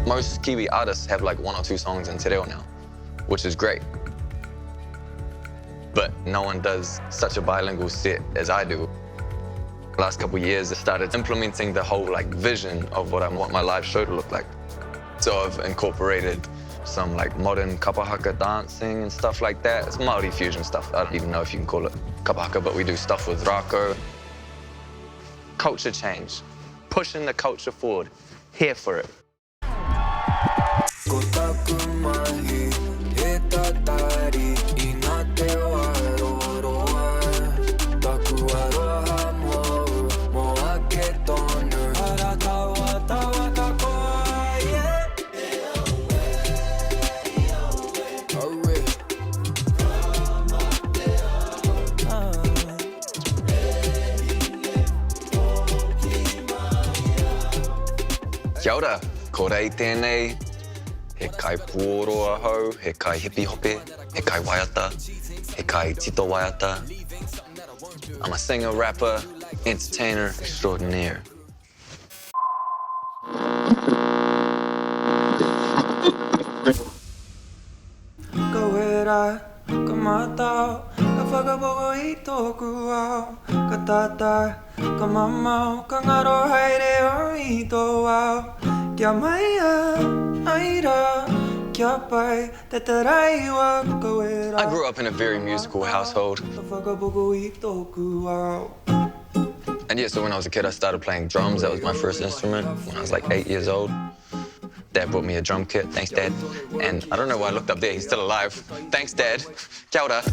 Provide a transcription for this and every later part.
Most Kiwi artists have like 1 or 2 songs in te reo now, which is great. But no one does such a bilingual set as I do. The last couple of years, I started implementing the whole like vision of what I want my live show to look like. So I've incorporated some like modern kapahaka dancing and stuff like that. It's Māori fusion stuff. I don't even know if you can call it kapahaka, but we do stuff with rako. Culture change, pushing the culture forward. Here for it. Kia ora, ko rei tēnei, he kai puoroa hau, he kai hippie hope, he kai waiata, he kai tito waiata. I'm a singer, rapper, entertainer extraordinaire. Ka wera, ka matao, ka whakapoko I tōku ao, ka tātai, ka mamau, ka ngaro haere o I tō ao. Kia mai aira, kia pai, te taraiwa ka wera. I grew up in a very musical household. Ka whakapoko I tōku ao. And yeah, so when I was a kid, I started playing drums. That was my first instrument when I was like 8 years old. Dad bought me a drum kit. Thanks, Dad. And I don't know why I looked up there. He's still alive. Thanks, Dad. Kia ora.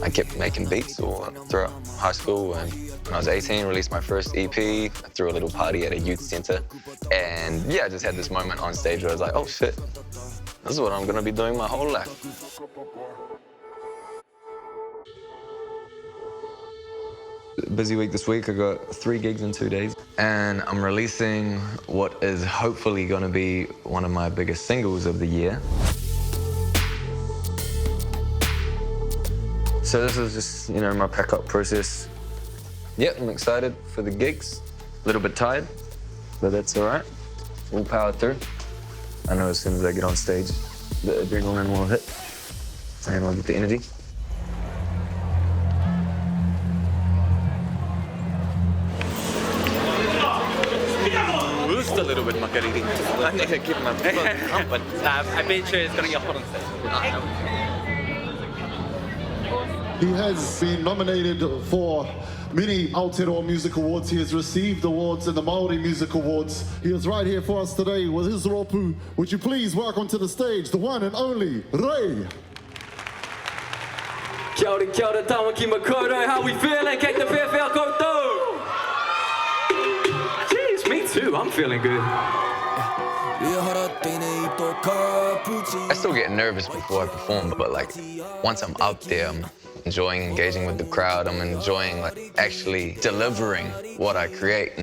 I kept making beats all throughout high school, and when I was 18, released my first EP. I threw a little party at a youth center. And yeah, I just had this moment on stage where I was like, oh shit, this is what I'm gonna be doing my whole life. Busy week this week. I got 3 gigs in 2 days. And I'm releasing what is hopefully gonna be one of my biggest singles of the year. So this is just, you know, my pack-up process. Yep, I'm excited for the gigs. A little bit tired, but that's all right. We'll power through. I know as soon as I get on stage, the adrenaline will hit, and I'll get the energy. Just a little bit, Makariri. I need to keep my foot pumping. I bet you it's going to get hot on stage. He has been nominated for many Aotearoa Music Awards. He has received awards in the Māori Music Awards. He is right here for us today with his ropu. Would you please welcome to the stage the one and only Rei. Kia ora, tawa ki makoto. How we feeling? Kei te whewhea koutou. Jeez, me too. I'm feeling good. I still get nervous before I perform, but like once I'm up there, I'm enjoying engaging with the crowd. I'm enjoying like actually delivering what I create.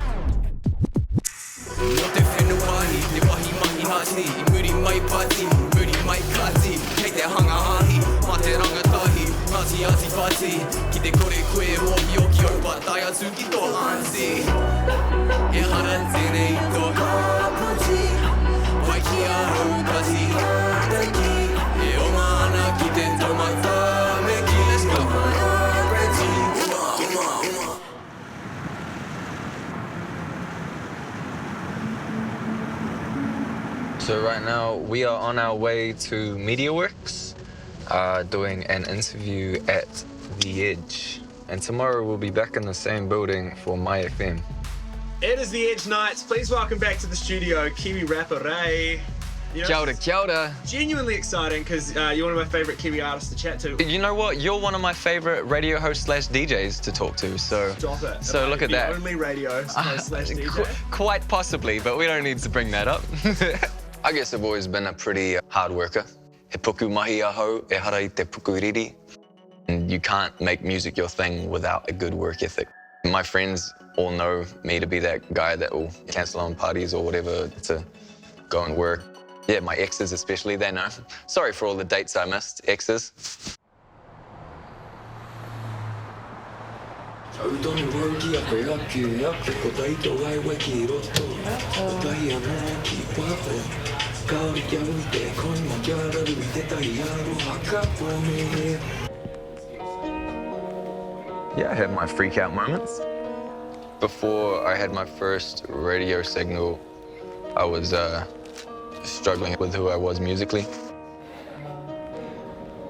So right now we are on our way to MediaWorks, doing an interview at The Edge. And tomorrow we'll be back in the same building for My FM. It is The Edge Nights. Please welcome back to the studio, Kiwi rapper Rei. You know, Kia ora, kia ora. Genuinely exciting because you're one of my favourite Kiwi artists to chat to. You know what? You're one of my favourite radio hosts / DJs to talk to. So Stop it. So look at that. The only radio host / DJ. Quite possibly, but we don't need to bring that up. I guess I've always been a pretty hard worker. He puku mahi aho, e hara I te puku riri. And you can't make music your thing without a good work ethic. My friends all know me to be that guy that will cancel on parties or whatever to go and work. Yeah, my exes especially, they know. Sorry for all the dates I missed, exes. Yeah, I had my freak out moments. Before I had my first radio signal, I was struggling with who I was musically.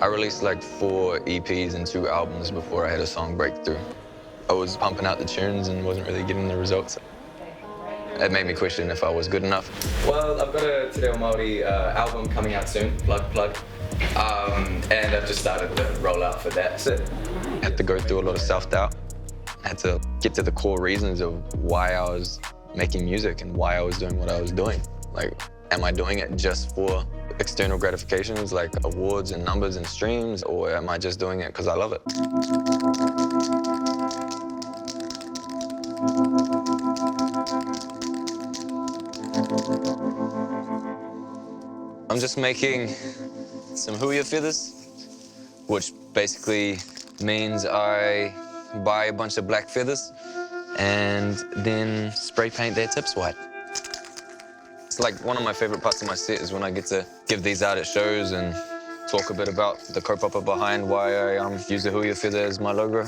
I released like 4 EPs and 2 albums before I had a song breakthrough. I was pumping out the tunes and wasn't really getting the results. It made me question if I was good enough. Well, I've got a Te Reo Māori album coming out soon, plug. And I've just started the rollout for that. So I had to go through a lot of self-doubt. I had to get to the core reasons of why I was making music and why I was doing what I was doing. Like, am I doing it just for external gratifications like awards and numbers and streams, or am I just doing it because I love it? I'm just making some huia feathers, which basically means I buy a bunch of black feathers and then spray paint their tips white. It's like one of my favorite parts of my set is when I get to give these out at shows and talk a bit about the kaupapa behind why I use the huia feather as my logo.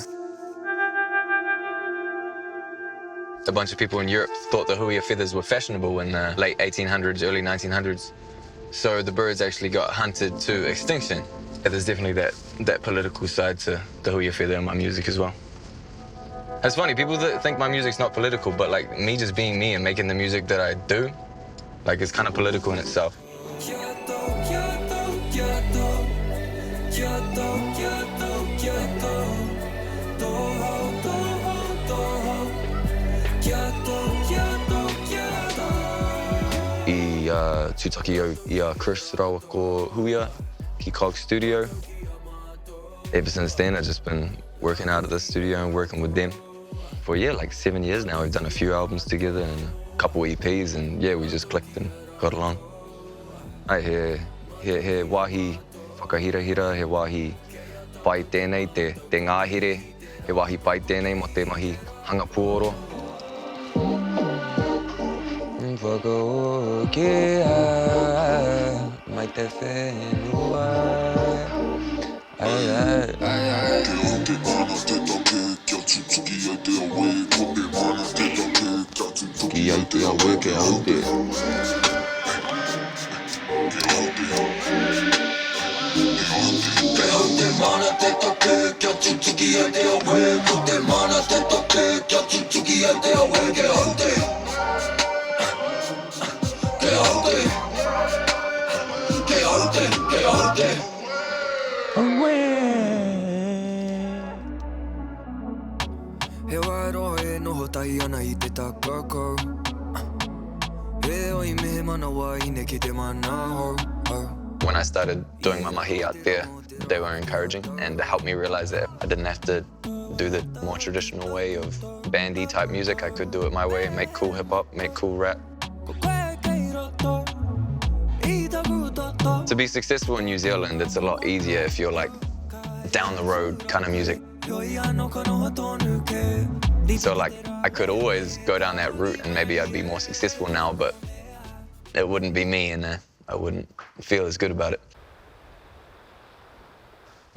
A bunch of people in Europe thought the huia feathers were fashionable in the late 1800s, early 1900s. So the birds actually got hunted to extinction. There's definitely that political side to the huia feather in my music as well. It's funny, people that think my music's not political, but like me just being me and making the music that I do, like it's kind of political in itself. Tūtaki au Chris rawa ko huia ki Cog Studio. Ever since then, I've just been working out at the studio and working with them. For like 7 years now, we've done a few albums together and a couple EPs, and yeah, we just clicked and got along. He wahi whakahirahira, he wahi pai tēnei te ngāhere, he wahi pai tēnei mo te mahi hangapuoro. Whakaokea mai te whenua. Ki Aotearoa ke aute. Ke aute mana te toke, kia tutuki Aotearoa. Ko te mana te toke, kia tutuki Aotearoa ke aute. Ke aute. Ke aute, ke aute. He wairoa e noho tai ana I te takako. E oi me manawa I ne ki te mana ho. When I started doing my mahi out there, they were encouraging and they helped me realize that I didn't have to do the more traditional way of bandy type music. I could do it my way and make cool hip hop, make cool rap. To be successful in New Zealand, it's a lot easier if you're like down the road kind of music. So like I could always go down that route and maybe I'd be more successful now, but it wouldn't be me and I wouldn't feel as good about it.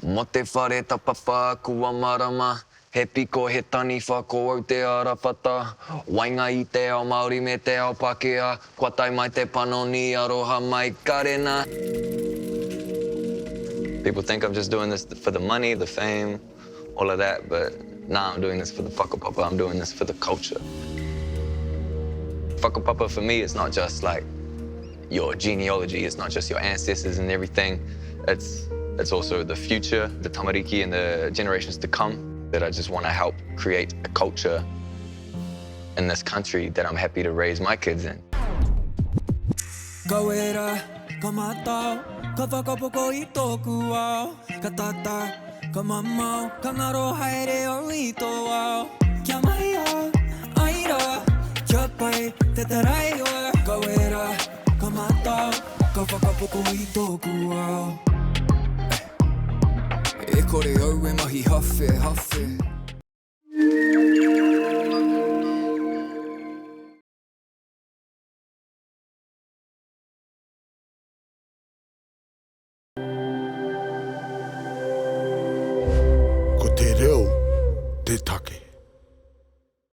Mo te whare tapapa kua marama, he piko he tani whako Aotearoa pata, wainga I te ao Māori me te ao Pākehā, kua tai mai te panoni aroha mai karena. People think I'm just doing this for the money, the fame, all of that, but nah, I'm doing this for the whakapapa, I'm doing this for the culture. Whakapapa for me is not just like your genealogy, it's not just your ancestors and everything, it's also the future, the tamariki and the generations to come, that I just want to help create a culture in this country that I'm happy to raise my kids in. Kawera, ka matau, ka whakapoko I tōku ao, ka tata, ka mamau, ka ngaro haere o I tō ao. Kia mai o, aira, kia pai, te tarai o. Kawera, ka matau, ka whakapoko I tōku ao. E kore au e mahi hawhe, hawhe. Te reo, te take.